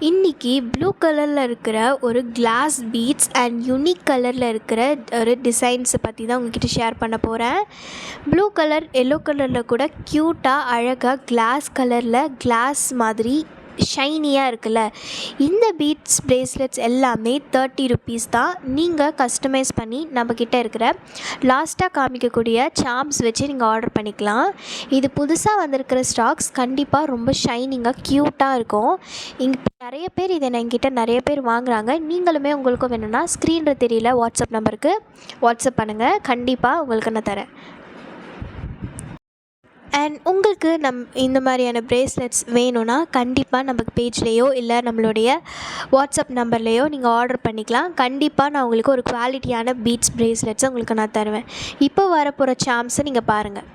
இன்றைக்கி ப்ளூ கலரில் இருக்கிற ஒரு கிளாஸ் பீட்ஸ் அண்ட் யூனிக் கலரில் இருக்கிற ஒரு டிசைன்ஸை பற்றி தான் உங்கள்கிட்ட ஷேர் பண்ண போகிறேன். ப்ளூ கலர் எல்லோ கலரில் கூட க்யூட்டாக அழகாக கிளாஸ் மாதிரி ஷைனியாக இருக்குல்ல. இந்த பீட்ஸ் பிரேஸ்லெட்ஸ் எல்லாமே 30 ருபீஸ் தான். நீங்கள் கஸ்டமைஸ் பண்ணி நம்மக்கிட்ட இருக்கிற லாஸ்ட்டாக காமிக்கக்கூடிய சார்ம்ஸ் வச்சு நீங்கள் ஆர்டர் பண்ணிக்கலாம். இது புதுசாக வந்திருக்கிற ஸ்டாக்ஸ் கண்டிப்பாக ரொம்ப ஷைனிங்காக க்யூட்டாக இருக்கும். இங்கே நிறைய பேர் இதை என்கிட்ட நிறைய பேர் வாங்குகிறாங்க. நீங்களுமே உங்களுக்கும் வேணும்னா ஸ்க்ரீனில் தெரியல வாட்ஸ்அப் நம்பருக்கு வாட்ஸ்அப் பண்ணுங்கள், கண்டிப்பாக உங்களுக்கு நான் தரேன். அண்ட் உங்களுக்கு இந்த மாதிரியான பிரேஸ்லெட்ஸ் வேணும்னா கண்டிப்பாக நம்ம பேஜ்லேயோ இல்லை நம்மளுடைய வாட்ஸ்அப் நம்பர்லேயோ நீங்கள் ஆர்டர் பண்ணிக்கலாம். கண்டிப்பாக நான் உங்களுக்கு ஒரு குவாலிட்டியான பீட்ஸ் பிரேஸ்லெட்ஸை உங்களுக்கு நான் தருவேன். இப்போ வரப்போகிற சார்ம்ஸை நீங்கள் பாருங்கள்.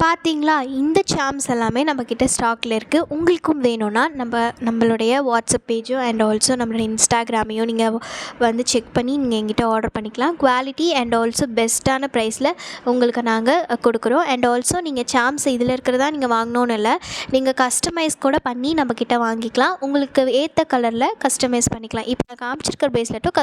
பார்த்தீங்களா, இந்த சார்ம்ஸ் எல்லாமே நம்மக்கிட்ட ஸ்டாக்கில் இருக்குது. உங்களுக்கும் வேணும்னா நம்மளுடைய வாட்ஸ்அப் பேஜோ அண்ட் ஆல்சோ நம்மளுடைய இன்ஸ்டாகிராமையும் நீங்கள் வந்து செக் பண்ணி நீங்கள் எங்கிட்ட ஆர்டர் பண்ணிக்கலாம். குவாலிட்டி அண்ட் ஆல்சோ பெஸ்ட்டான ப்ரைஸில் உங்களுக்கு நாங்கள் கொடுக்குறோம். அண்ட் ஆல்சோ நீங்கள் சார்ம்ஸ் இதில் இருக்கிறதா நீங்கள் வாங்கணுன்னு இல்லை, நீங்கள் கஸ்டமைஸ் கூட பண்ணி நம்மக்கிட்ட வாங்கிக்கலாம். உங்களுக்கு ஏற்ற கலரில் கஸ்டமைஸ் பண்ணிக்கலாம். இப்போ நான் காமிச்சிருக்கிற பிரேஸ்லெட்டும்